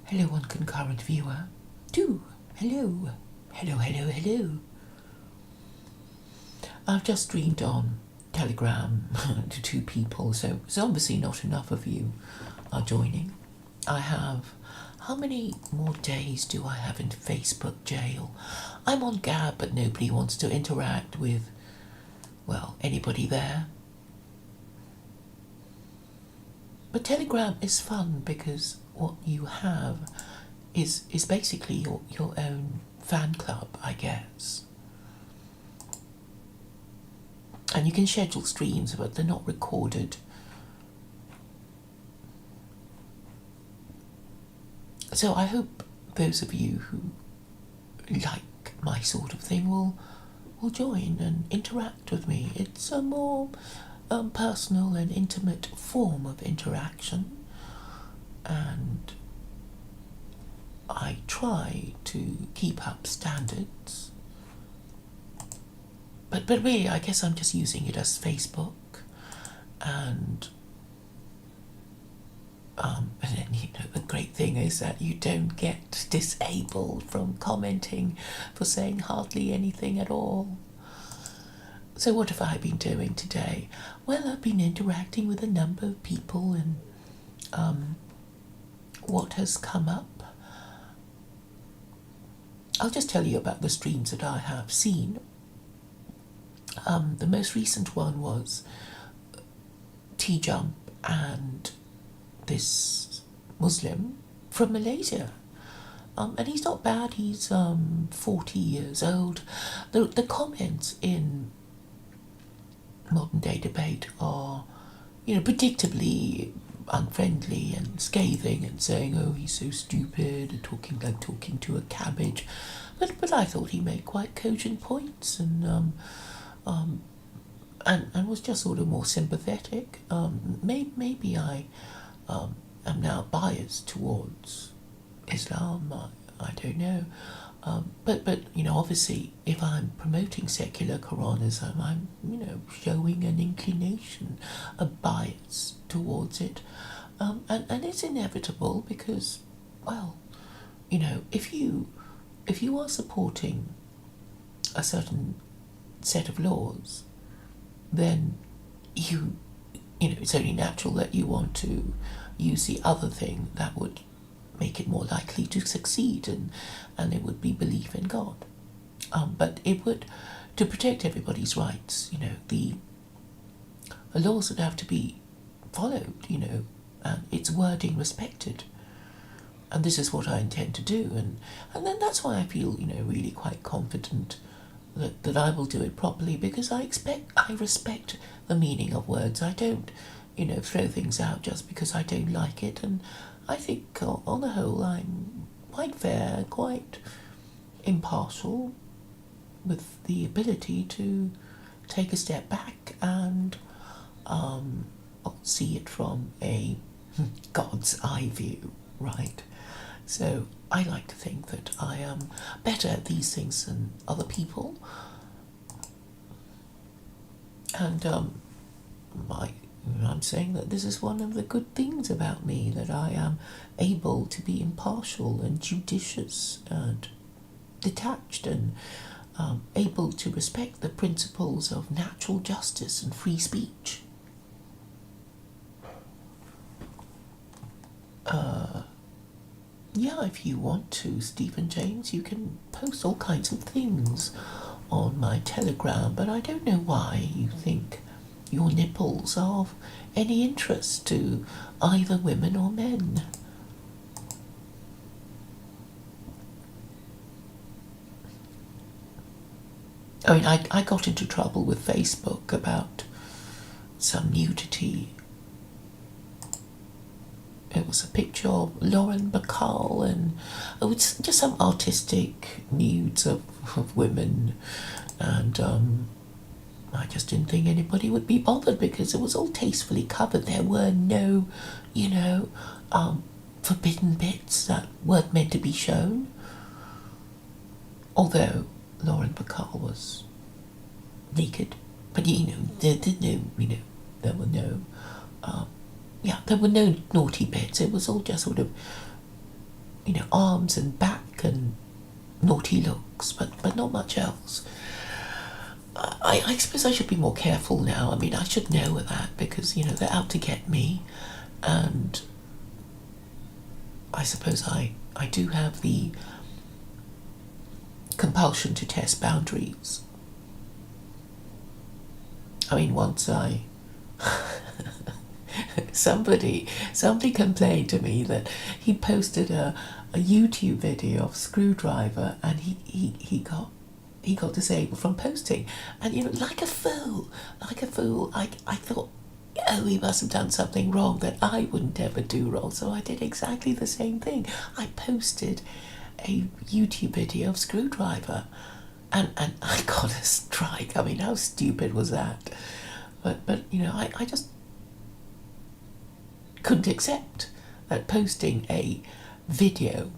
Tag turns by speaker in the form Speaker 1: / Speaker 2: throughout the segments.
Speaker 1: Hello, one concurrent viewer. Two. Hello. Hello, hello, hello. I've just streamed on Telegram to 2 people, so obviously not enough of you are joining. I have... How many more days do I have in Facebook jail? I'm on Gab, but nobody wants to interact with, well, anybody there. But Telegram is fun because what you have is basically your own fan club, I guess. And you can schedule streams, but they're not recorded. So I hope those of you who like my sort of thing will join and interact with me. It's a more personal and intimate form of interaction, and I try to keep up standards. But really, I guess I'm just using it as Facebook, and then, you know, the great thing is that you don't get disabled from commenting for saying hardly anything at all. So what have I been doing today? Well, I've been interacting with a number of people, and what has come up? I'll just tell you about the streams that I have seen. The most recent one was T-Jump and this Muslim from Malaysia. And he's not bad, he's 40 years old. The comments in modern day debate are, you know, predictably unfriendly and scathing and saying, oh, he's so stupid, and talking to a cabbage. But I thought he made quite cogent points, and was just sort of more sympathetic. Maybe I am now biased towards Islam. I don't know. But you know, obviously, if I'm promoting secular Quranism, I'm, you know, showing an inclination, a bias towards it, and it's inevitable because, well, you know, if you are supporting a certain set of laws, then you know, it's only natural that you want to use the other thing that would make it more likely to succeed, and it would be belief in God. But it would, to protect everybody's rights, you know, the laws would have to be followed, you know, and its wording respected. And this is what I intend to do, and then that's why I feel, you know, really quite confident that I will do it properly, because I respect the meaning of words. I don't, you know, throw things out just because I don't like it, and I think on the whole I'm quite fair, quite impartial, with the ability to take a step back and see it from a God's eye view, right? So I like to think that I am better at these things than other people, and I'm saying that this is one of the good things about me, that I am able to be impartial and judicious and detached, and able to respect the principles of natural justice and free speech. Yeah, if you want to, Stephen James, you can post all kinds of things on my Telegram, but I don't know why you think your nipples are of any interest to either women or men. I mean, I got into trouble with Facebook about some nudity. It was a picture of Lauren Bacall, and it was just some artistic nudes of women, and I just didn't think anybody would be bothered because it was all tastefully covered. There were no, you know, forbidden bits that weren't meant to be shown. Although Lauren Bacall was naked, but you know, there were no, there were no naughty bits. It was all just sort of arms and back and naughty looks, but not much else. I suppose I should be more careful now. I mean, I should know that because, they're out to get me. And I suppose I do have the compulsion to test boundaries. I mean, once somebody complained to me that he posted a YouTube video of Screwdriver, and he got disabled from posting. And like a fool, I thought, oh, he must have done something wrong that I wouldn't ever do wrong. So I did exactly the same thing. I posted a YouTube video of Screwdriver, and I got a strike. I mean, how stupid was that? But I just couldn't accept that posting a YouTube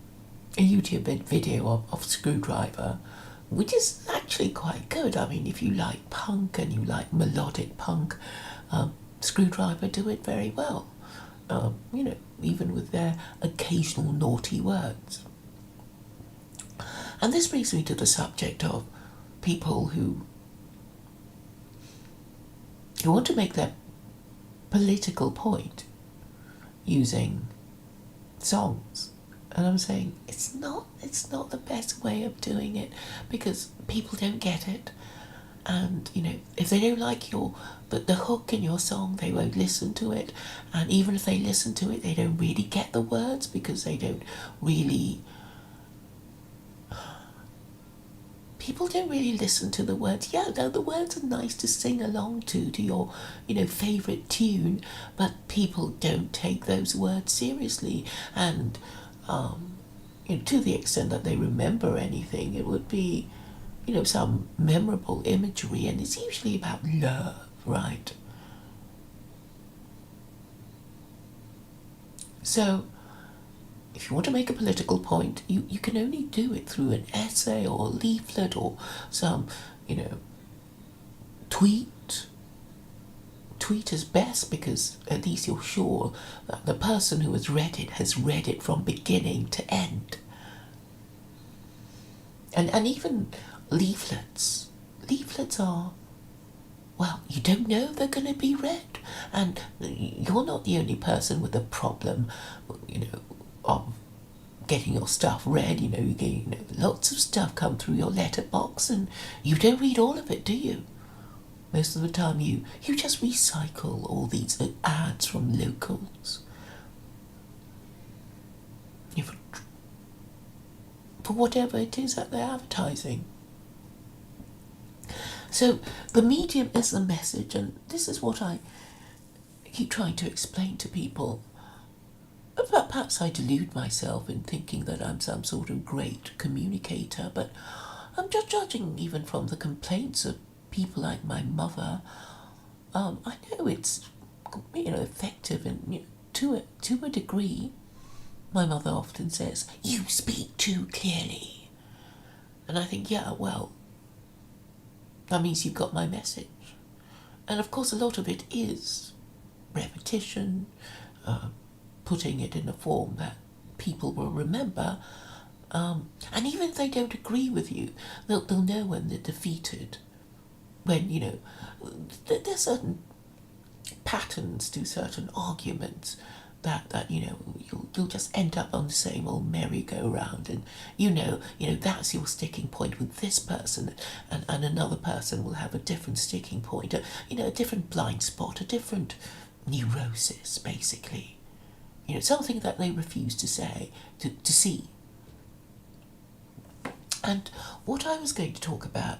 Speaker 1: video of Screwdriver, which is actually quite good. I mean, if you like punk and you like melodic punk, Screwdriver do it very well. Even with their occasional naughty words. And this brings me to the subject of people who want to make their political point using songs. And I'm saying it's not the best way of doing it, because people don't get it. And if they don't like the hook in your song, they won't listen to it. And even if they listen to it, they don't really get the words, because they don't really. People don't really listen to the words. Yeah, no, the words are nice to sing along to your, favourite tune, but people don't take those words seriously. And, to the extent that they remember anything, it would be, some memorable imagery, and it's usually about love, right? So, if you want to make a political point, you can only do it through an essay or a leaflet or some, tweet. Tweet is best, because at least you're sure that the person who has read it from beginning to end. And even leaflets are, well, you don't know they're going to be read, and you're not the only person with a problem, of getting your stuff read. You get lots of stuff come through your letterbox, and you don't read all of it, do you? Most of the time you just recycle all these ads from locals. For whatever it is that they're advertising. So the medium is the message, and this is what I keep trying to explain to people. Perhaps I delude myself in thinking that I'm some sort of great communicator, but I'm just judging even from the complaints of people like my mother. I know it's effective, and to a degree. My mother often says, "You speak too clearly," and I think, yeah, well, that means you've got my message. And of course, a lot of it is repetition, putting it in a form that people will remember. And even if they don't agree with you, they'll know when they're defeated. When, there's certain patterns to certain arguments that you'll just end up on the same old merry-go-round, and that's your sticking point with this person, and another person will have a different sticking point, a different blind spot, a different neurosis, basically. Something that they refuse to see. And what I was going to talk about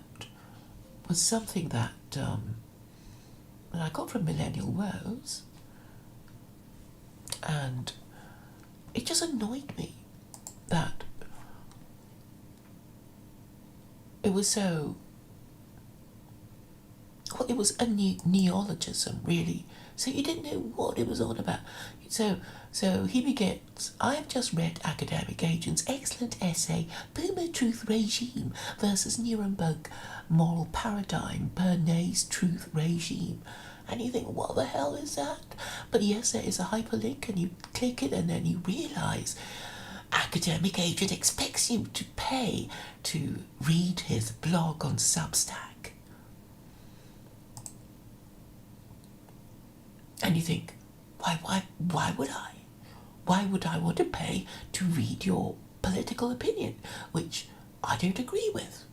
Speaker 1: was something that I got from Millennial Woes, and it just annoyed me that it was so. Well, it was a neologism, really. So you didn't know what it was all about. So he begins, "I have just read Academic Agent's excellent essay, Boomer Truth Regime versus Nuremberg Moral Paradigm, Bernays Truth Regime." And you think, what the hell is that? But yes, there is a hyperlink, and you click it, and then you realise academic agent expects you to pay to read his blog on Substack. And you think, why would I? Why would I want to pay to read your political opinion, which I don't agree with?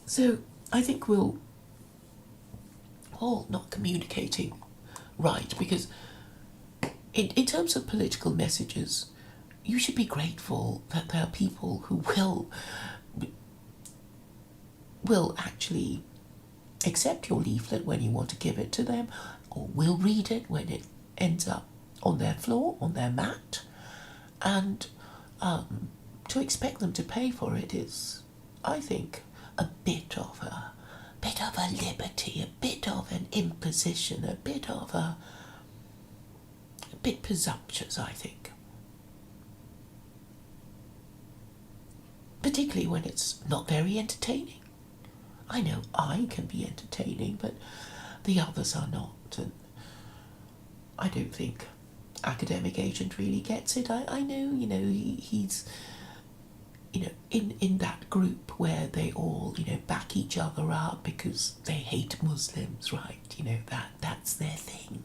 Speaker 1: So I think we'll all not communicating right, because in terms of political messages, you should be grateful that there are people who will actually accept your leaflet when you want to give it to them, or will read it when it ends up on their floor, on their mat, and to expect them to pay for it is, I think, a bit of a liberty, a bit of an imposition, a bit presumptuous, I think. Particularly when it's not very entertaining. I know I can be entertaining, but the others are not, and I don't think academic agent really gets it. I know, he's in that group where they all, back each other up because they hate Muslims, right? That's their thing.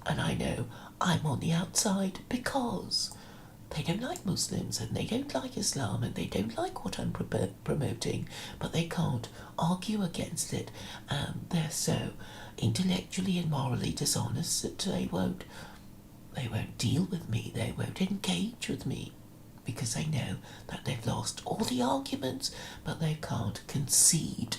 Speaker 1: And I know I'm on the outside because they don't like Muslims and they don't like Islam and they don't like what I'm promoting, but they can't argue against it. They're so intellectually and morally dishonest that they won't deal with me, they won't engage with me, because they know that they've lost all the arguments, but they can't concede.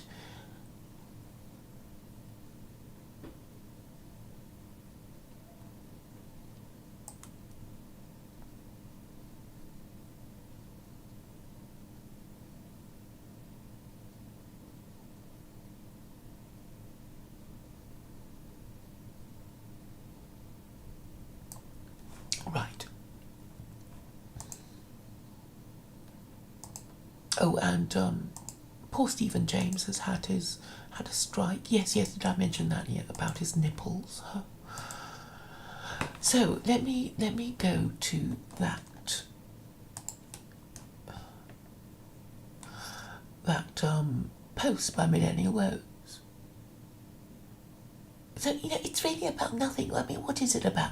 Speaker 1: Right. Oh, and poor Stephen James has had a strike. Yes, did I mention that yet about his nipples? So let me go to that post by Millennial Woes. So it's really about nothing. I mean, what is it about?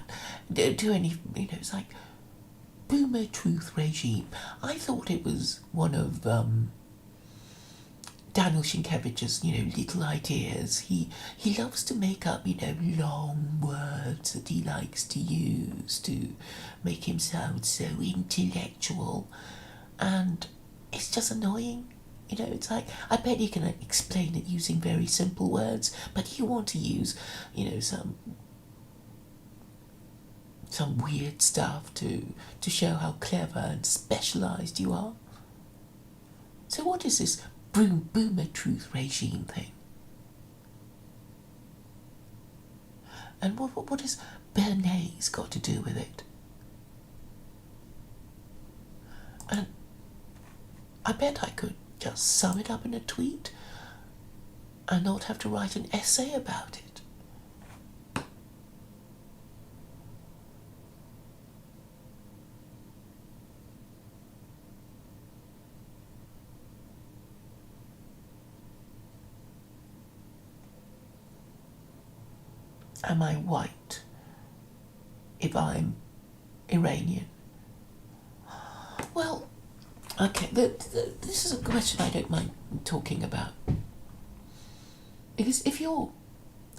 Speaker 1: Do any it's like Boomer Truth Regime. I thought it was one of Daniel Sienkiewicz's, little ideas. He loves to make up, long words that he likes to use to make him sound so intellectual, and it's just annoying. It's like, I bet you can explain it using very simple words, but you want to use, some weird stuff to show how clever and specialised you are. So what is this Boomer Truth Regime thing? And what has Bernays got to do with it? And I bet I could just sum it up in a tweet and not have to write an essay about it. Am I white if I'm Iranian? Well, okay, this is a question I don't mind talking about. Because if you're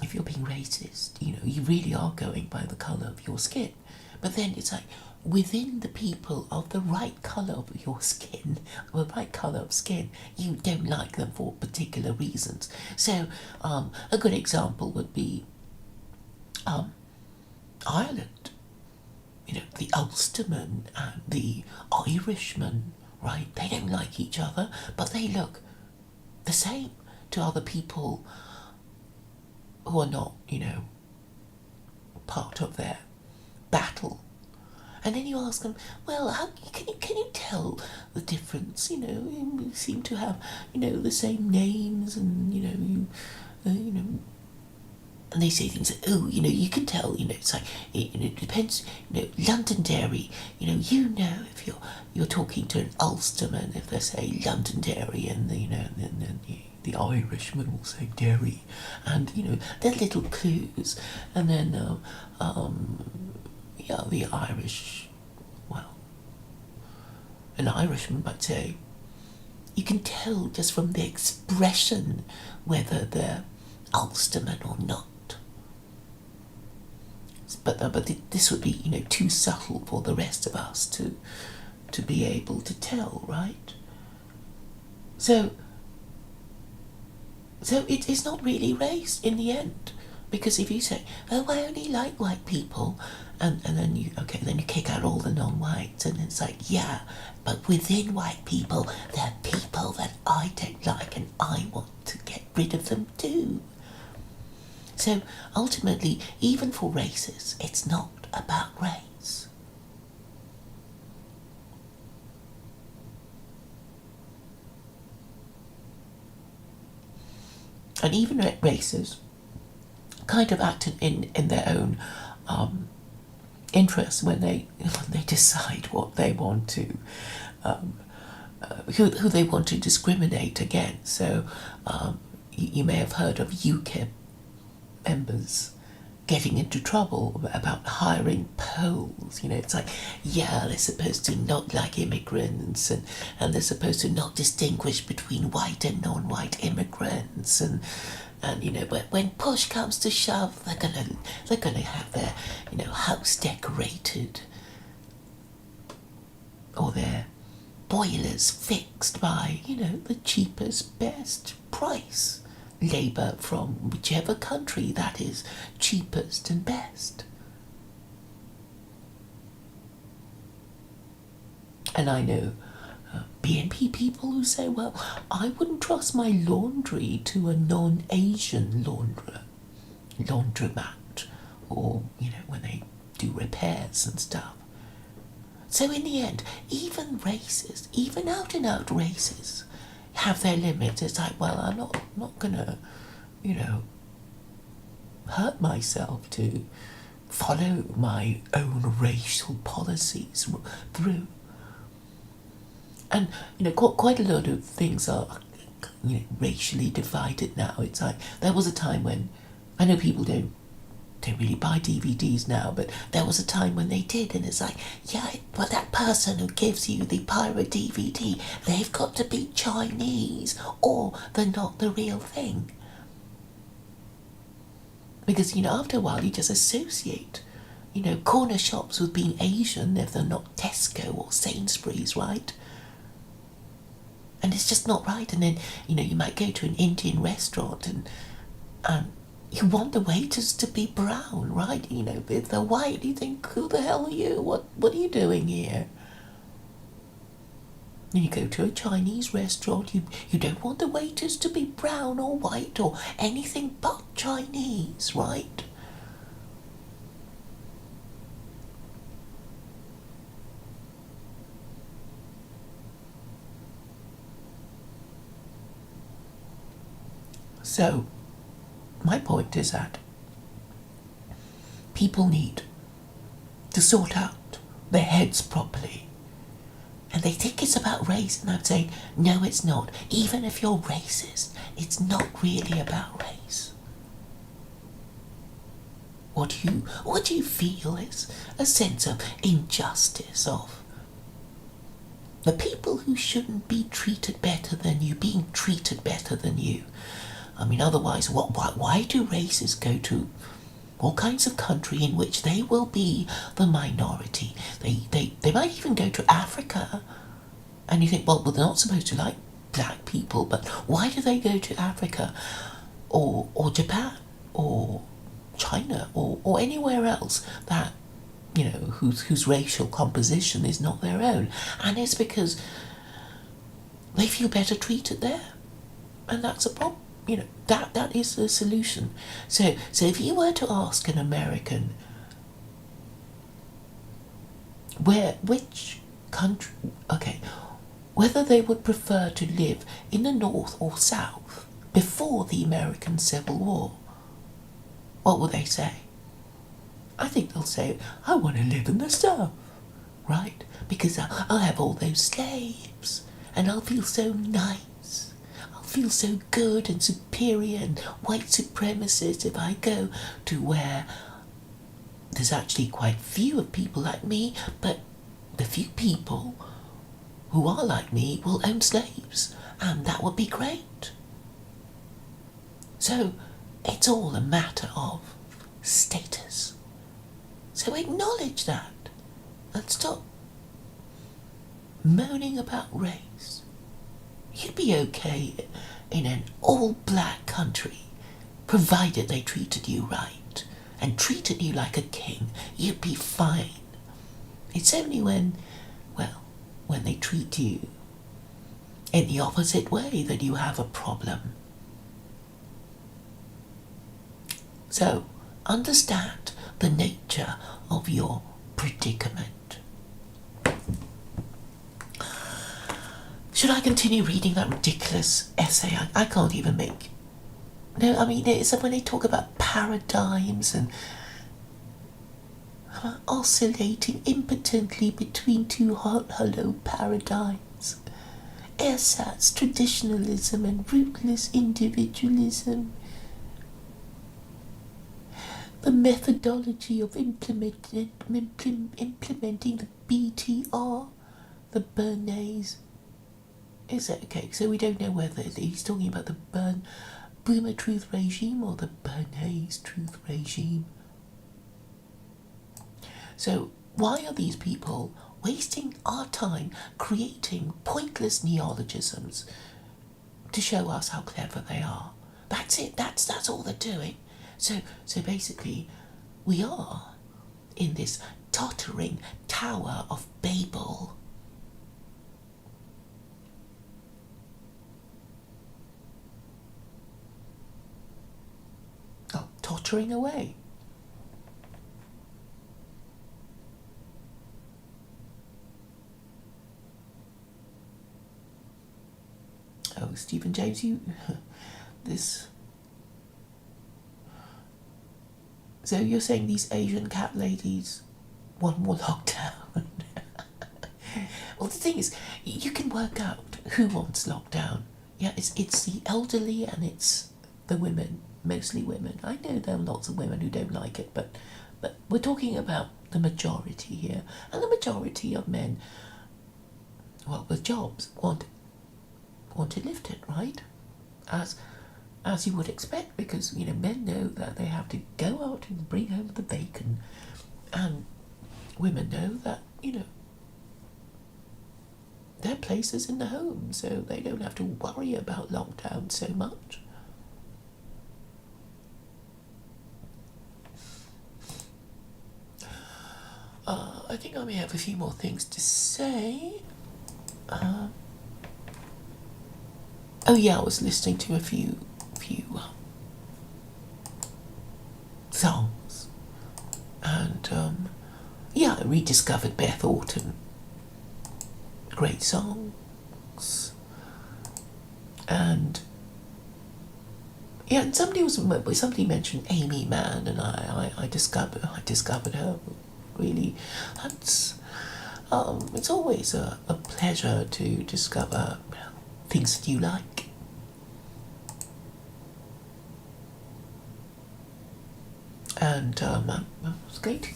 Speaker 1: being racist, you really are going by the colour of your skin. But then it's like, within the people of the right colour of your skin, the right colour of skin, you don't like them for particular reasons. So, a good example would be Ireland. The Ulstermen and the Irishmen, right? They don't like each other, but they look the same to other people who are not, part of their battle. And then you ask them, well, how can you tell the difference? You seem to have, the same names, and and they say things like, oh, you can tell, it's like, it depends, Londonderry, if you're talking to an Ulsterman, if they say Londonderry, and and then the Irishman will say Derry, and they're little clues, and then the Irish, well, an Irishman might say, you can tell just from the expression whether they're Ulsterman or not. But this would be too subtle for the rest of us to be able to tell, right? So it's not really race in the end, because if you say, oh, I only like white people, and then you kick out all the non-whites, and it's like, yeah, but within white people there are people that I don't like and I want to get rid of them too. So ultimately, even for races, it's not about race. And even races kind of act in their own interests when they decide what they want to, who they want to discriminate against. So you may have heard of UKIP members getting into trouble about hiring Poles. It's like, yeah, they're supposed to not like immigrants, and they're supposed to not distinguish between white and non-white immigrants, and when push comes to shove, they're gonna have their house decorated, or their boilers fixed by the cheapest, best price labour from whichever country that is cheapest and best. And I know BNP people who say, well, I wouldn't trust my laundry to a non-Asian laundromat, or when they do repairs and stuff. So in the end, even races, even out and out races, have their limits. It's like, well, I'm not gonna, hurt myself to follow my own racial policies through. And quite a lot of things are racially divided now. It's like, there was a time when, I know people don't really buy DVDs now, but there was a time when they did, and it's like, yeah, but that person who gives you the pirate DVD, they've got to be Chinese, or they're not the real thing. Because after a while you just associate corner shops with being Asian if they're not Tesco or Sainsbury's, right? And it's just not right. And then you might go to an Indian restaurant, and you want the waiters to be brown, right? If they're white, you think, who the hell are you? What are you doing here? Then you go to a Chinese restaurant, you don't want the waiters to be brown or white or anything but Chinese, right? So, my point is that people need to sort out their heads properly. And they think it's about race, and I'm saying, no, it's not. Even if you're racist, it's not really about race. What do you feel is a sense of injustice, of the people who shouldn't be treated better than you being treated better than you. I mean, otherwise, why do races go to all kinds of country in which they will be the minority? They might even go to Africa, and you think, well, they're not supposed to like black people, but why do they go to Africa, or Japan, or China, or anywhere else that whose racial composition is not their own? And it's because they feel better treated there, and that's a problem. That is the solution. So if you were to ask an American which country, whether they would prefer to live in the North or South before the American Civil War, what will they say? I think they'll say, I want to live in the South, right? Because I'll have all those slaves, and I'll feel so nice. I'll feel so good and superior and white supremacist if I go to where there's actually quite few of people like me, but the few people who are like me will own slaves, and that would be great. So it's all a matter of status. So acknowledge that and stop moaning about race. You'd be okay in an all-black country, provided they treated you right and treated you like a king. You'd be fine. It's only when they treat you in the opposite way that you have a problem. So, understand the nature of your predicament. Should I continue reading that ridiculous essay? I can't even make... No, I mean, it's when they talk about paradigms and oscillating impotently between two hollow paradigms. Ersatz traditionalism and rootless individualism. The methodology of implementing the BTR, the Bernays. Is that okay? So we don't know whether he's talking about the Boomer truth regime or the Bernays truth regime. So why are these people wasting our time creating pointless neologisms to show us how clever they are? That's it. That's all they're doing. So basically, we are in this tottering Tower of Babel. Oh, tottering away. Oh, Stephen James, this... So you're saying these Asian cat ladies want more lockdown? Well, the thing is, you can work out who wants lockdown. Yeah, it's the elderly and it's the women, mostly women. I know there are lots of women who don't like it, but we're talking about the majority here. And the majority of men, well, with jobs, want it lifted, right? As you would expect, because men know that they have to go out and bring home the bacon, and women know that their place is in the home, so they don't have to worry about lockdown so much. I think I may have a few more things to say. Oh yeah, I was listening to a few songs, and I rediscovered Beth Orton. Great songs, and and somebody mentioned Amy Mann, and I discovered her. Really, that's it's always a pleasure to discover things that you like. And I was going to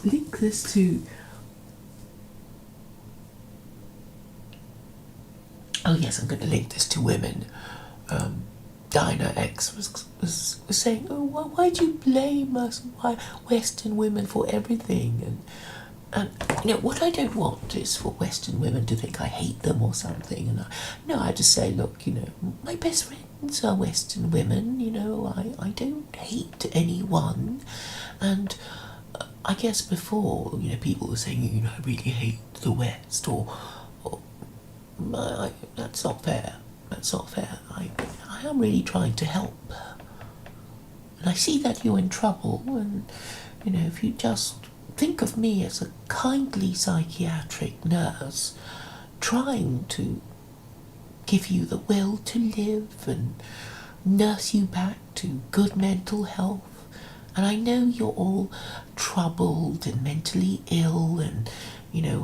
Speaker 1: link this to... Oh yes, I'm going to link this to women. Dinah X was saying, oh, why do you blame us Western women for everything? And what I don't want is for Western women to think I hate them or something. And I just say, look, my best friends are Western women. I don't hate anyone. And I guess before, people were saying, I really hate the West, or that's not fair. That's not fair. I am really trying to help. And I see that you're in trouble, and, if you just think of me as a kindly psychiatric nurse trying to give you the will to live and nurse you back to good mental health And I know you're all troubled and mentally ill and,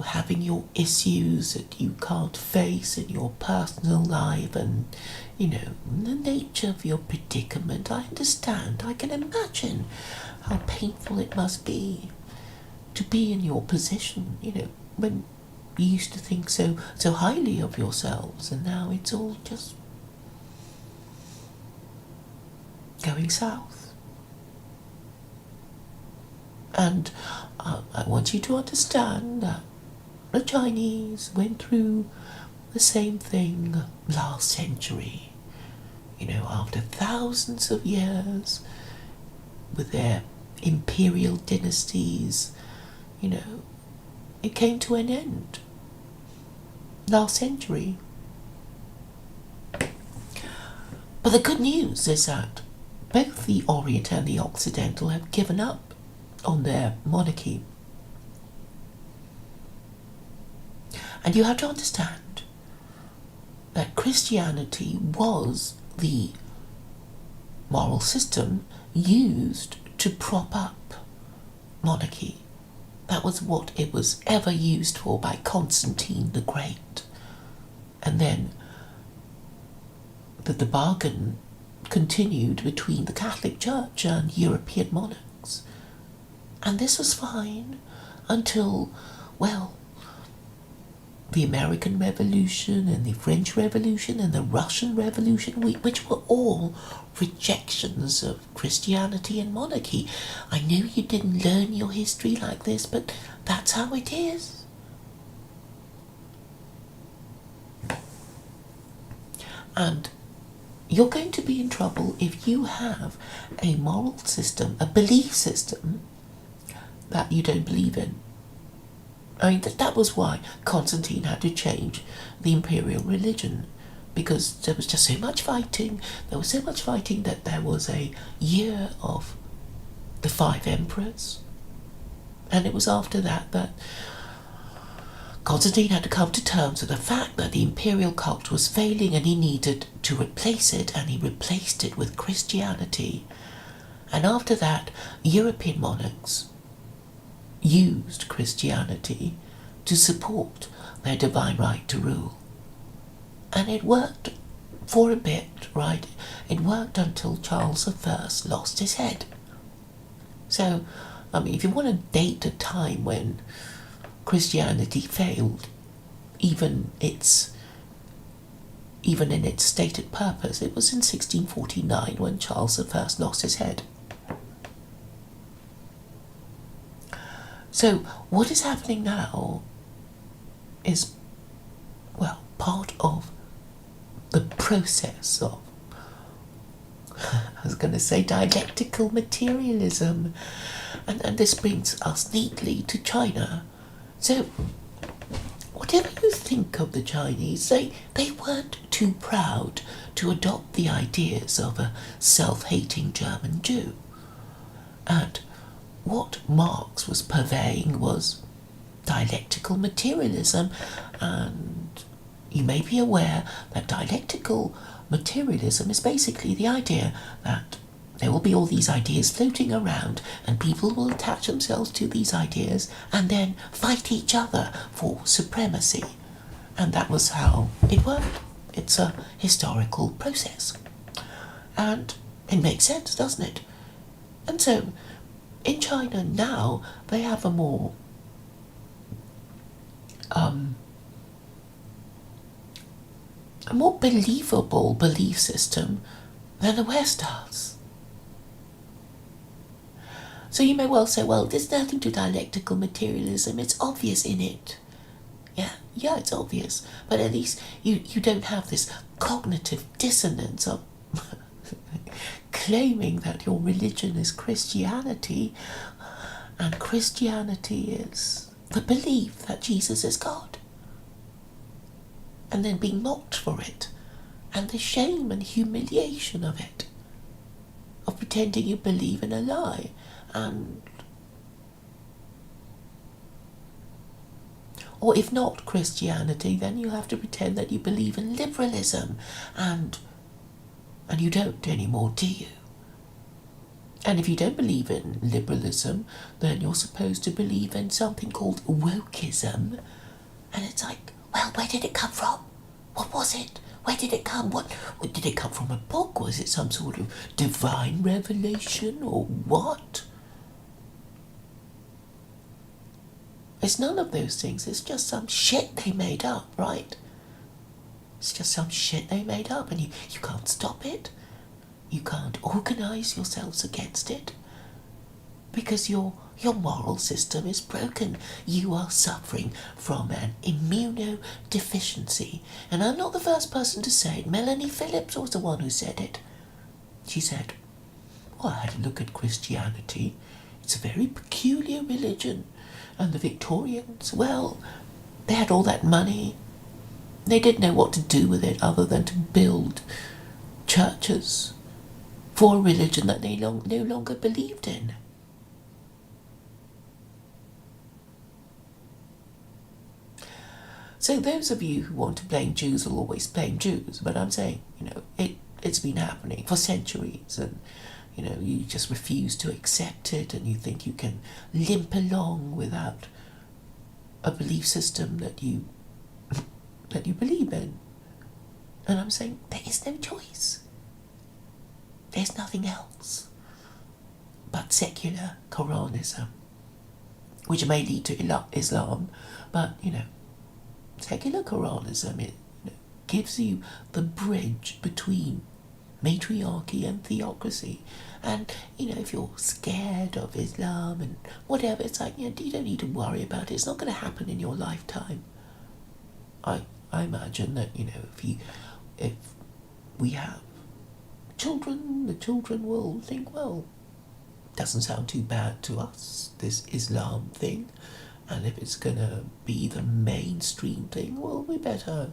Speaker 1: having your issues that you can't face in your personal life and, the nature of your predicament. I understand. I can imagine how painful it must be to be in your position, when you used to think so highly of yourselves, and now it's all just going south. And I want you to understand that the Chinese went through the same thing last century. After thousands of years with their imperial dynasties, it came to an end last century. But the good news is that both the Orient and the Occidental have given up on their monarchy. And you have to understand that Christianity was the moral system used to prop up monarchy. That was what it was ever used for by Constantine the Great. And then the bargain continued between the Catholic Church and European monarchs. And this was fine until, well, the American Revolution and the French Revolution and the Russian Revolution, which were all rejections of Christianity and monarchy. I know you didn't learn your history like this, but that's how it is. And you're going to be in trouble if you have a moral system, a belief system that you don't believe in. I mean, that was why Constantine had to change the imperial religion, because there was just so much fighting. There was so much fighting that there was a year of the 5 emperors. And it was after that Constantine had to come to terms with the fact that the imperial cult was failing and he needed to replace it, and he replaced it with Christianity. And after that, European monarchs used Christianity to support their divine right to rule. And it worked for a bit, right? It worked until Charles I lost his head. So, I mean, if you want to date a time when Christianity failed, even in its stated purpose, it was in 1649 when Charles I lost his head. So, what is happening now is, well, part of the process of, I was going to say, dialectical materialism. And this brings us neatly to China. So, whatever you think of the Chinese, they weren't too proud to adopt the ideas of a self-hating German Jew. And what Marx was purveying was dialectical materialism, and you may be aware that dialectical materialism is basically the idea that there will be all these ideas floating around and people will attach themselves to these ideas and then fight each other for supremacy. And that was how it worked. It's a historical process. And it makes sense, doesn't it? And so, in China now, they have a more believable belief system than the West does. So you may well say, well, there's nothing to dialectical materialism, it's obvious in it. Yeah, it's obvious. But at least you don't have this cognitive dissonance of claiming that your religion is Christianity, and Christianity is the belief that Jesus is God, and then being mocked for it, and the shame and humiliation of it, of pretending you believe in a lie. Or if not Christianity, then you have to pretend that you believe in liberalism, and you don't anymore, do you? And if you don't believe in liberalism, then you're supposed to believe in something called wokeism. And it's like, well, where did it come from? What was it? Where did it come? What did it come from? A book? Was it some sort of divine revelation or what? It's none of those things. It's just some shit they made up, right? It's just some shit they made up, and you can't stop it. You can't organise yourselves against it. Because your moral system is broken. You are suffering from an immunodeficiency. And I'm not the first person to say it. Melanie Phillips was the one who said it. She said, well, I had a look at Christianity. It's a very peculiar religion. And the Victorians, well, they had all that money. They didn't know what to do with it other than to build churches for a religion that they no longer believed in. So those of you who want to blame Jews will always blame Jews, but I'm saying, it's been happening for centuries, and you just refuse to accept it, and you think you can limp along without a belief system that you believe in. And I'm saying there is no choice. There's nothing else but secular Quranism, which may lead to Islam, but secular Quranism gives you the bridge between matriarchy and theocracy. And if you're scared of Islam and whatever, it's like you don't need to worry about it. It's not going to happen in your lifetime. I imagine that if we have children, the children will think, well, doesn't sound too bad to us, this Islam thing. And if it's going to be the mainstream thing, well, we better,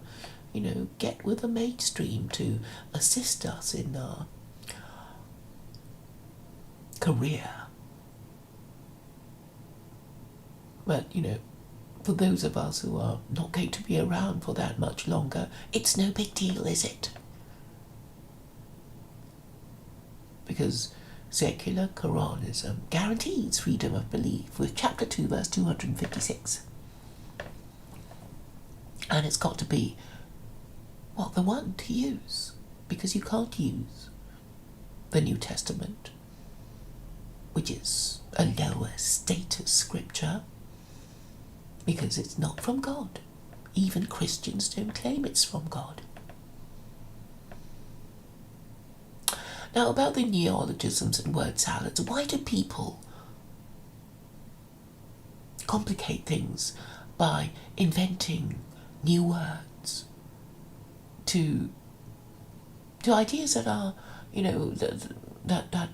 Speaker 1: get with the mainstream to assist us in our career. But, for those of us who are not going to be around for that much longer, it's no big deal, is it? Because secular Quranism guarantees freedom of belief with chapter 2 verse 256. And it's got to be, the one to use. Because you can't use the New Testament, which is a lower status scripture, because it's not from God. Even Christians don't claim it's from God. Now, about the neologisms and word salads, why do people complicate things by inventing new words to ideas that are, that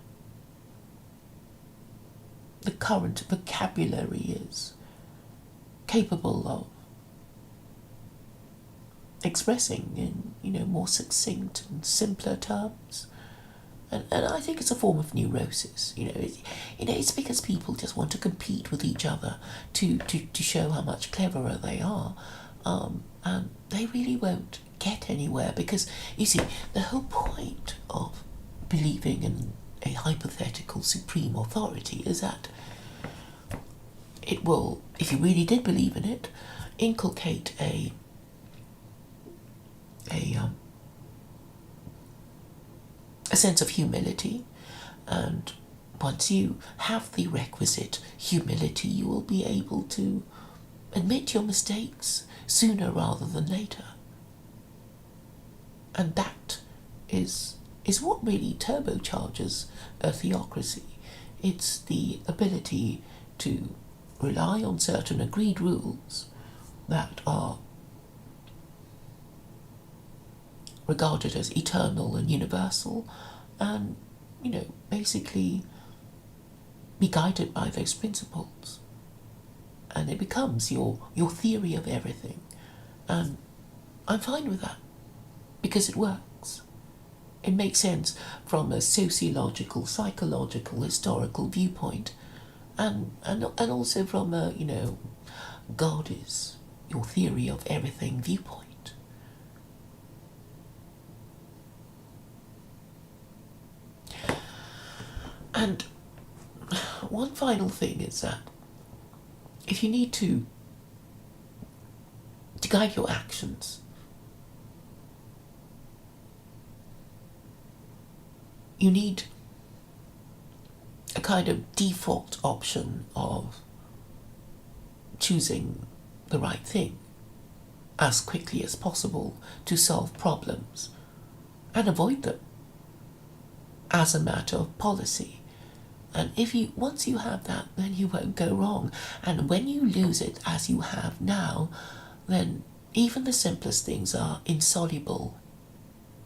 Speaker 1: the current vocabulary is capable of expressing in, more succinct and simpler terms? And I think it's a form of neurosis. It's because people just want to compete with each other to show how much cleverer they are, and they really won't get anywhere, because you see, the whole point of believing in a hypothetical supreme authority is that it will, if you really did believe in it, inculcate a sense of humility, and once you have the requisite humility, you will be able to admit your mistakes sooner rather than later. And that is what really turbocharges a theocracy. It's the ability to rely on certain agreed rules that are regarded as eternal and universal, and basically be guided by those principles, and it becomes your theory of everything. And I'm fine with that, because it works. It makes sense from a sociological, psychological, historical viewpoint, and also from a God is your theory of everything viewpoint. And one final thing is that if you need to guide your actions, you need a kind of default option of choosing the right thing as quickly as possible to solve problems and avoid them as a matter of policy. And once you have that, then you won't go wrong. And when you lose it as you have now, then even the simplest things are insoluble.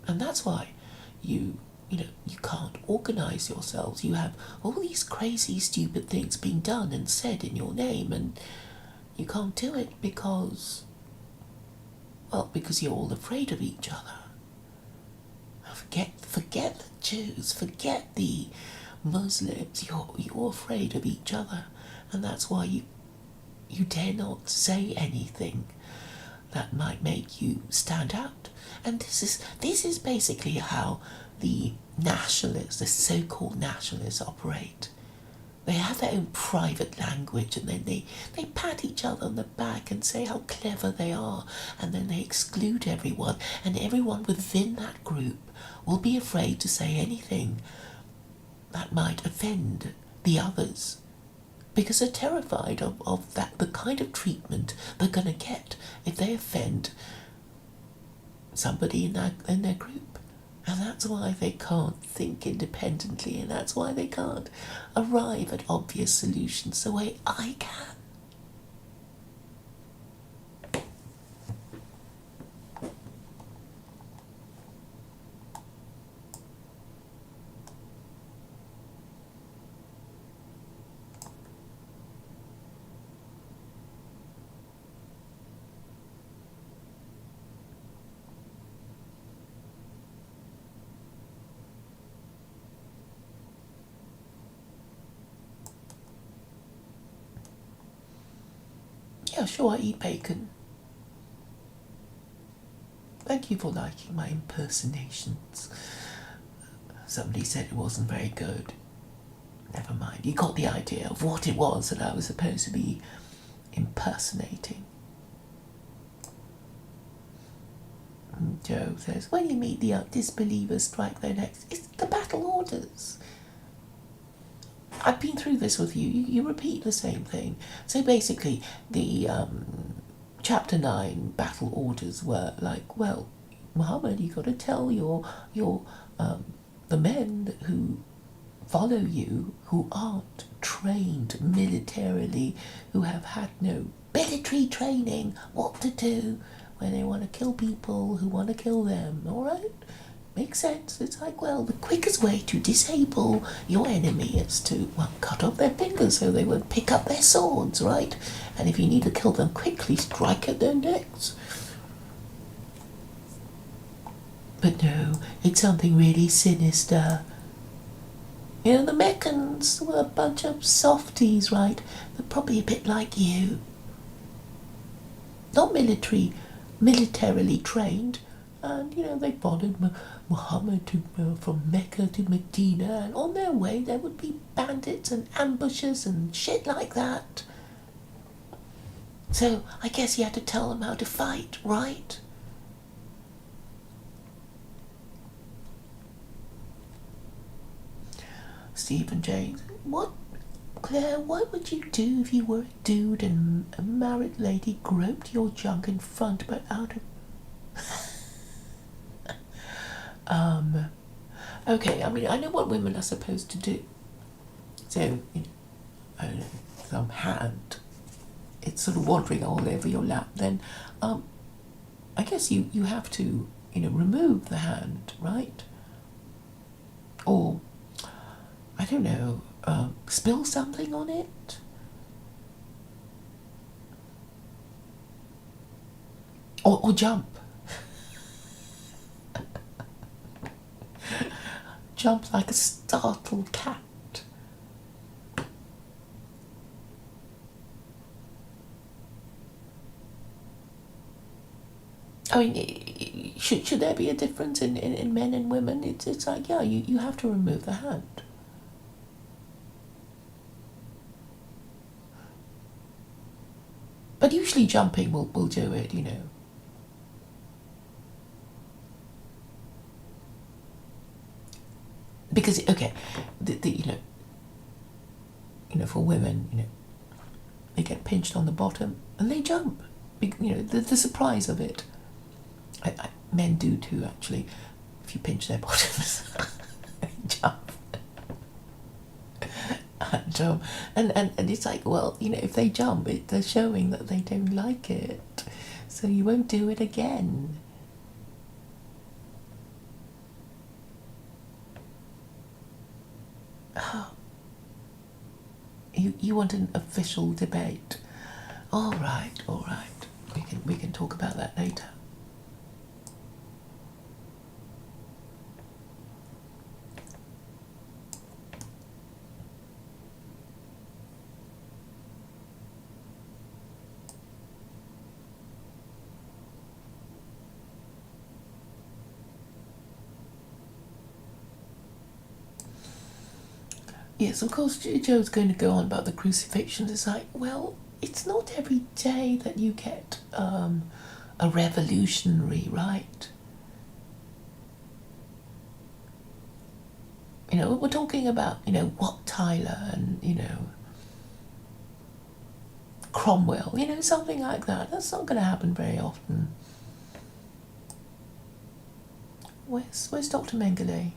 Speaker 1: And that's why you can't organize yourselves. You have all these crazy, stupid things being done and said in your name, and you can't do it because you're all afraid of each other. Forget the Jews, forget the Muslims. You're afraid of each other, and that's why you dare not say anything that might make you stand out. And this is basically how the nationalists, the so-called nationalists, operate. They have their own private language, and then they pat each other on the back and say how clever they are, and then they exclude everyone, and everyone within that group will be afraid to say anything that might offend the others, because they're terrified of the kind of treatment they're going to get if they offend somebody in their group. And that's why they can't think independently, and that's why they can't arrive at obvious solutions the way I can. Yeah, sure, I eat bacon. Thank you for liking my impersonations. Somebody said it wasn't very good. Never mind, you got the idea of what it was that I was supposed to be impersonating. Joe says, when you meet the disbelievers, strike their necks. It's the battle orders. I've been through this with you. You repeat the same thing. So basically, the chapter 9 battle orders were like, well, Muhammad, you got to tell your the men who follow you, who aren't trained militarily, who have had no military training, what to do when they want to kill people who want to kill them. All right? Makes sense. It's like, well, the quickest way to disable your enemy is to, well, cut off their fingers so they won't pick up their swords, right? And if you need to kill them quickly, strike at their necks. But no, it's something really sinister. You know, the Meccans were a bunch of softies, right? They're probably a bit like you. Not militarily trained. And, they followed Muhammad from Mecca to Medina, and on their way there would be bandits and ambushes and shit like that. So I guess you had to tell them how to fight, right? Stephen James, Claire, what would you do if you were a dude and a married lady groped your junk in front but out of... Okay, I mean, I know what women are supposed to do. So, I don't know, some hand, it's sort of wandering all over your lap, then, I guess you have to, remove the hand, right? Or, I don't know, spill something on it? Or jump. Jump like a startled cat. I mean, should there be a difference in men and women? It's like, yeah, you have to remove the hand. But usually jumping will do it, you know. Because, okay, for women, they get pinched on the bottom and they jump. The surprise of it. Men do too, actually. If you pinch their bottoms, they jump. And it's like, well, if they jump, they're showing that they don't like it, so you won't do it again. You want an official debate? All right. We can talk about that later. Yes, of course, Joe's going to go on about the crucifixion. It's like, well, it's not every day that you get a revolutionary, right? We're talking about, Wat Tyler and, Cromwell, something like that. That's not going to happen very often. Where's Dr. Mengele?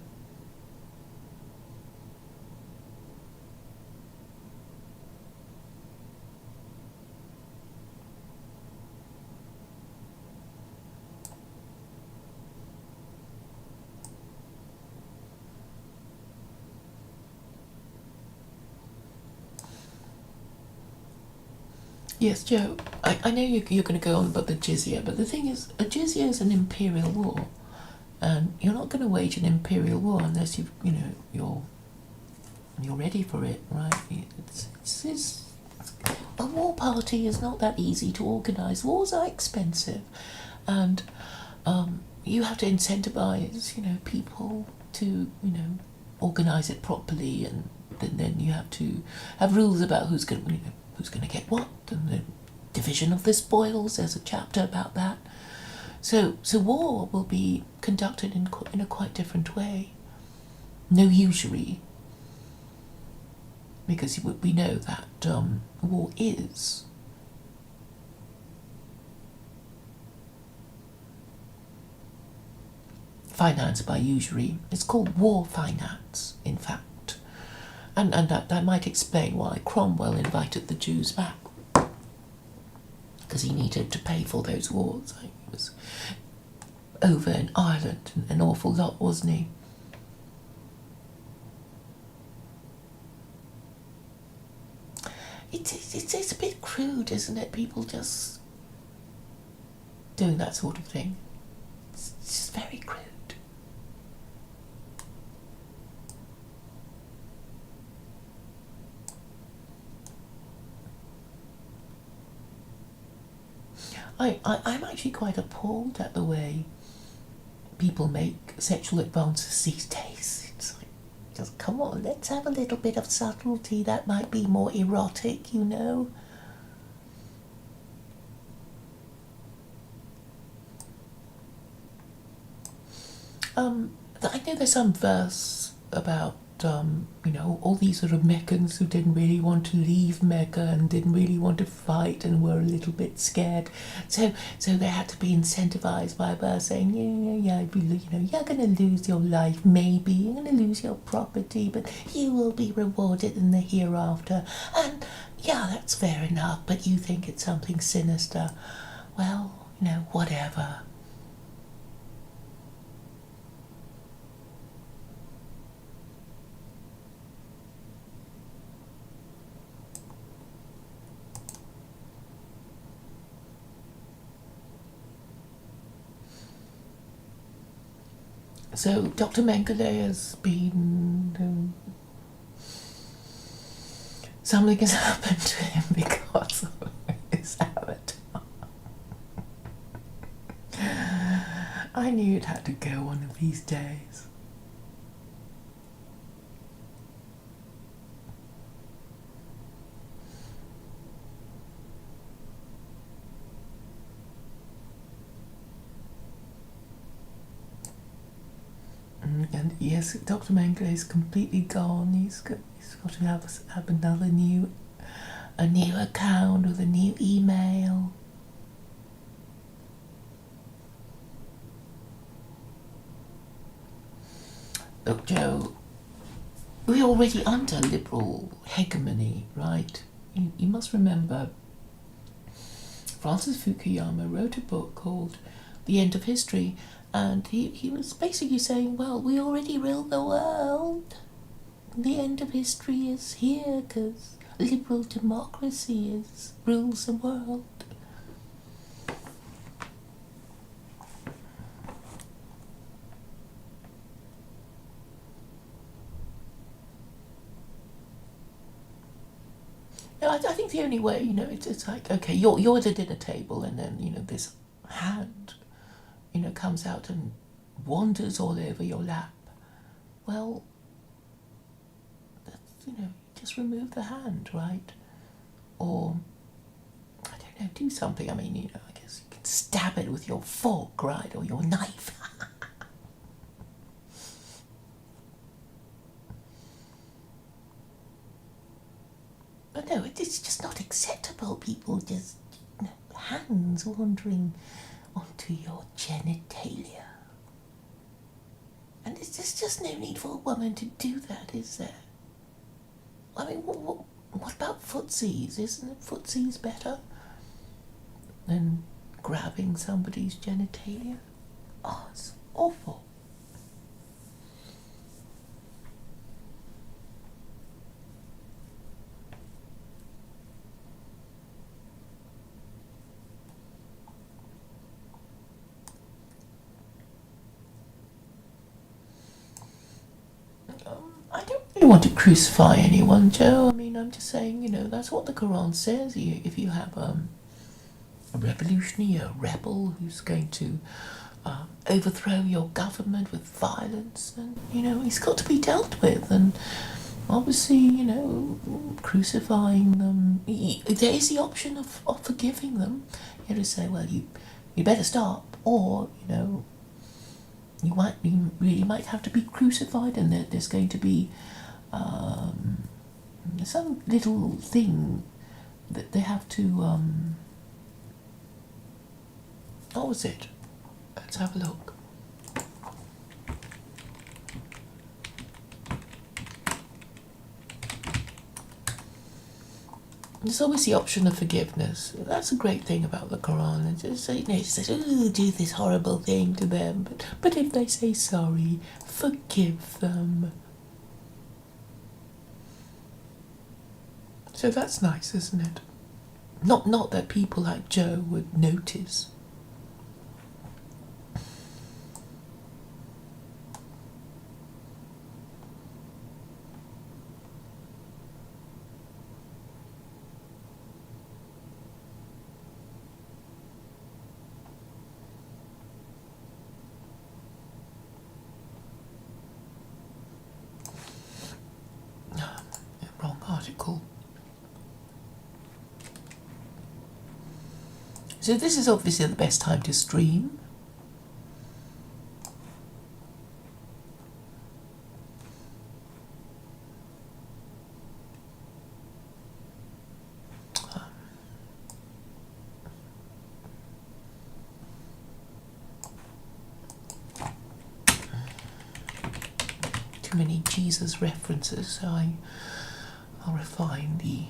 Speaker 1: Yes, Joe, I know you're going to go on about the jizya, but the thing is, a jizya is an imperial war, and you're not going to wage an imperial war unless you're ready for it, right? It's a war party is not that easy to organise. Wars are expensive, and you have to incentivize, people to, organise it properly, and then you have to have rules about who's going to get what, and the division of the spoils. There's a chapter about that. So war will be conducted in a quite different way. No usury, because we know that war is financed by usury. It's called war finance, in fact. And that might explain why Cromwell invited the Jews back, because he needed to pay for those wars. He was over in Ireland an awful lot, wasn't he? It's a bit crude, isn't it? People just doing that sort of thing. It's just very crude. I'm actually quite appalled at the way people make sexual advances these days. It's like, just come on, let's have a little bit of subtlety. That might be more erotic, I know there's some verse about all these sort of Meccans who didn't really want to leave Mecca and didn't really want to fight and were a little bit scared. So they had to be incentivized by a verse saying, you're going to lose your life, maybe, you're going to lose your property, but you will be rewarded in the hereafter. And yeah, that's fair enough, but you think it's something sinister. Well, whatever. So Dr. Mengele has been... something has happened to him because of his avatar. I knew it had to go one of these days. And yes, Dr. Mengele is completely gone. He's got to have another a new account with a new email. Look, Joe, we're already under liberal hegemony, right? You must remember Francis Fukuyama wrote a book called The End of History, and he was basically saying, well, we already rule the world. The end of history is here because liberal democracy rules the world. No, I think the only way, it's like, okay, you're at a dinner table, and then, this hand, comes out and wanders all over your lap. Well, that's, just remove the hand, right? Or, I don't know, do something. I mean, I guess you can stab it with your fork, right? Or your knife. But no, it's just not acceptable. People just, hands wandering onto your genitalia. And there's just no need for a woman to do that, is there? I mean, what about footsies? Isn't it footsies better than grabbing somebody's genitalia? Oh, it's awful. I don't really want to crucify anyone, Joe. I mean, I'm just saying, that's what the Quran says. If you have a revolutionary, a rebel who's going to overthrow your government with violence, then, he's got to be dealt with. And obviously, crucifying them, there is the option of forgiving them. You have to say, well, you better stop, or, you really might have to be crucified, and there's going to be some little thing that they have to. What was it? Let's have a look. There's always the option of forgiveness. That's a great thing about the Quran. It just says, "Oh, do this horrible thing to them," but if they say sorry, forgive them. So that's nice, isn't it? Not that people like Joe would notice. Wrong article. So this is obviously the best time to stream. Too many Jesus references, so I'll refine the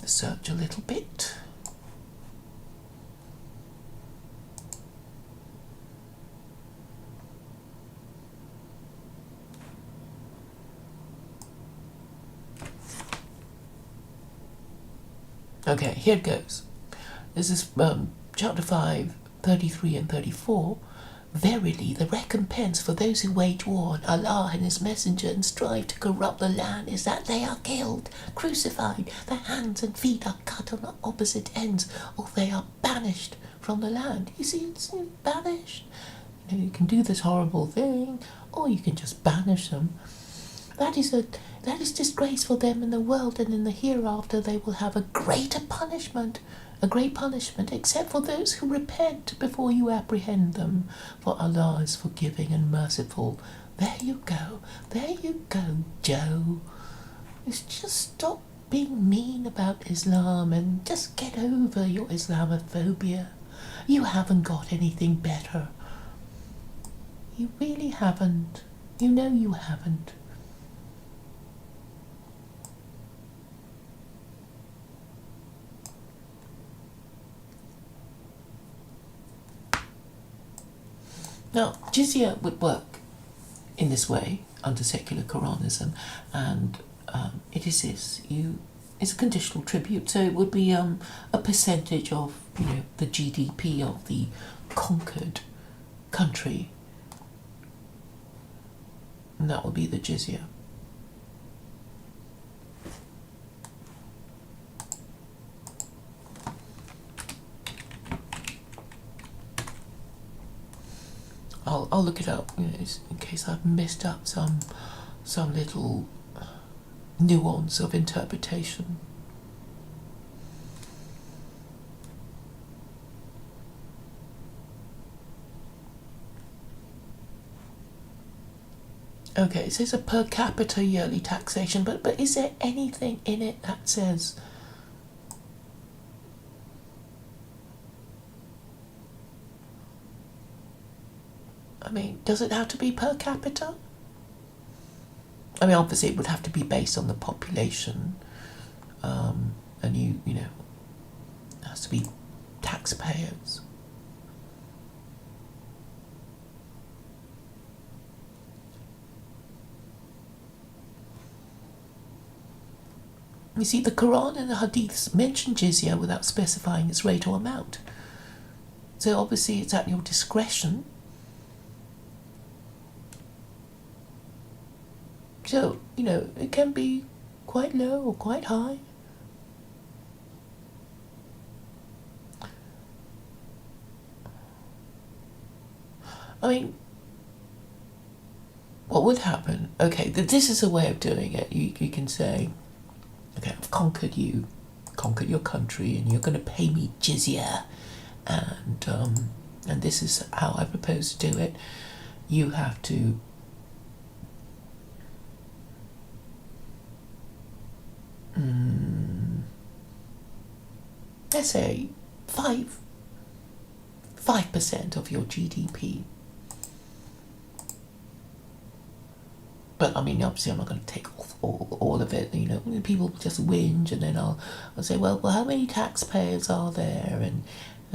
Speaker 1: search a little bit. Okay, here it goes. This is chapter 5, 33 and 34. Verily, the recompense for those who wage war on Allah and His Messenger and strive to corrupt the land is that they are killed, crucified, their hands and feet are cut on opposite ends, or they are banished from the land. You see, it's banished. You can do this horrible thing, or you can just banish them. That is disgrace for them in the world, and in the hereafter they will have a greater punishment, a great punishment, except for those who repent before you apprehend them, for Allah is forgiving and merciful. There you go, Joe. It's just stop being mean about Islam and just get over your Islamophobia. You haven't got anything better. You really haven't. You know you haven't. Now, jizya would work in this way under secular Quranism, and it is this: it's a conditional tribute, so it would be a percentage of the GDP of the conquered country, and that would be the jizya. I'll look it up, in case I've messed up some little nuance of interpretation. Okay, it says a per capita yearly taxation, but is there anything in it that says does it have to be per capita? Obviously it would have to be based on the population, and it has to be taxpayers. You see, the Quran and the Hadiths mention jizya without specifying its rate or amount. So obviously it's at your discretion. So, it can be quite low or quite high. What would happen? Okay, this is a way of doing it. You can say, okay, I've conquered your country, and you're going to pay me jizya, and this is how I propose to do it. You have to let's say 5% of your GDP. But obviously I'm not going to take off all of it. People just whinge, and then I'll say, well, how many taxpayers are there, and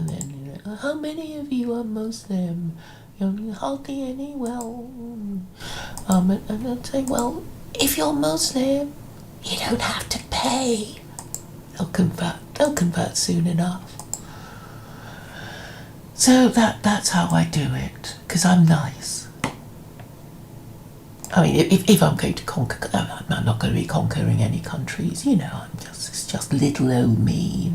Speaker 1: then how many of you are Muslim? Hardly any. Well, and I'll say, well, if you're Muslim, you don't have to pay. They'll convert soon enough. So that's how I do it, because I'm nice. If I'm going to conquer, I'm not going to be conquering any countries. It's just little old me.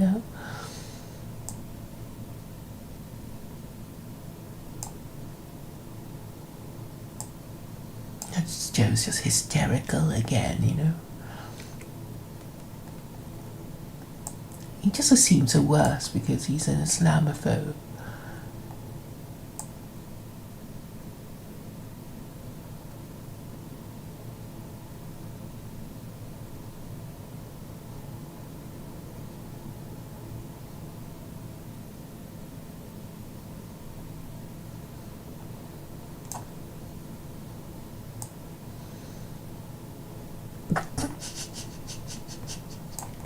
Speaker 1: Joe's just hysterical again. He just assumes the worst because he's an Islamophobe.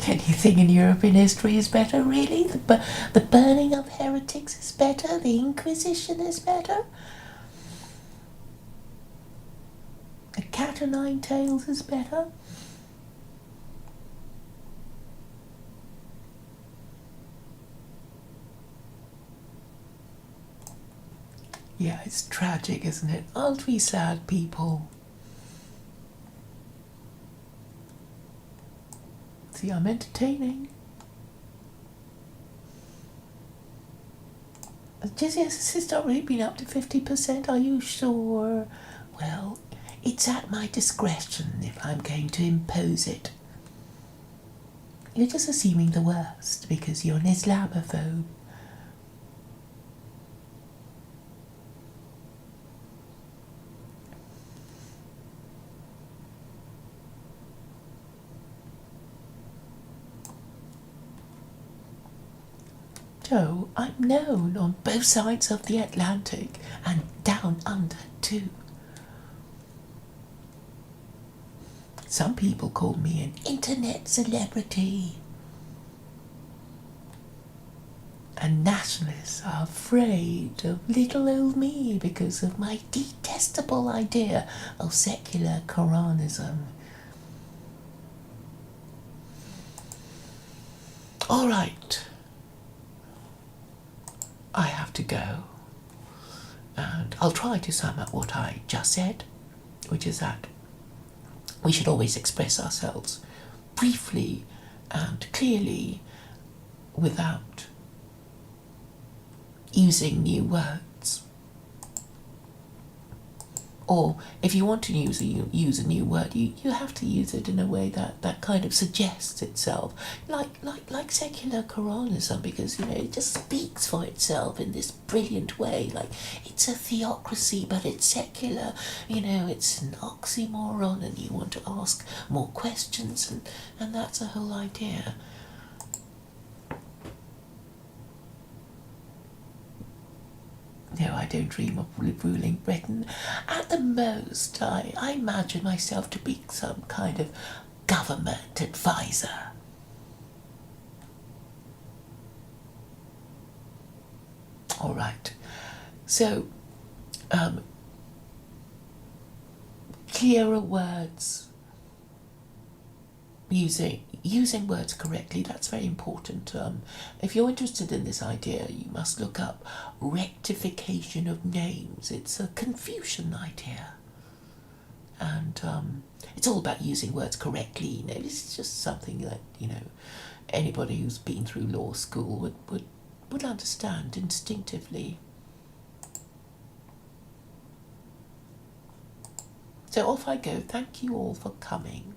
Speaker 1: Anything in European history is better, really? The burning of heretics is better? The Inquisition is better? A cat o' nine tails is better? Yeah, it's tragic, isn't it? Aren't we sad people? See, I'm entertaining. Jizya has historically been up to 50%, are you sure? Well, it's at my discretion if I'm going to impose it. you're just assuming the worst because you're an Islamophobe. So I'm known on both sides of the Atlantic and down under too. Some people call me an internet celebrity. And nationalists are afraid of little old me because of my detestable idea of secular Quranism. All right. I have to go. And I'll try to sum up what I just said, which is that we should always express ourselves briefly and clearly without using new words. Or if you want to use a new word, you have to use it in a way that kind of suggests itself, like secular Quranism, because it just speaks for itself in this brilliant way. Like it's a theocracy, but it's secular. It's an oxymoron, and you want to ask more questions, and that's the whole idea. No, I don't dream of ruling Britain. At the most, I imagine myself to be some kind of government advisor. All right. So, clearer words, using words correctly, that's very important. If you're interested in this idea, you must look up rectification of names. It's a Confucian idea. And it's all about using words correctly. This is just something that, anybody who's been through law school would understand instinctively. So off I go. Thank you all for coming.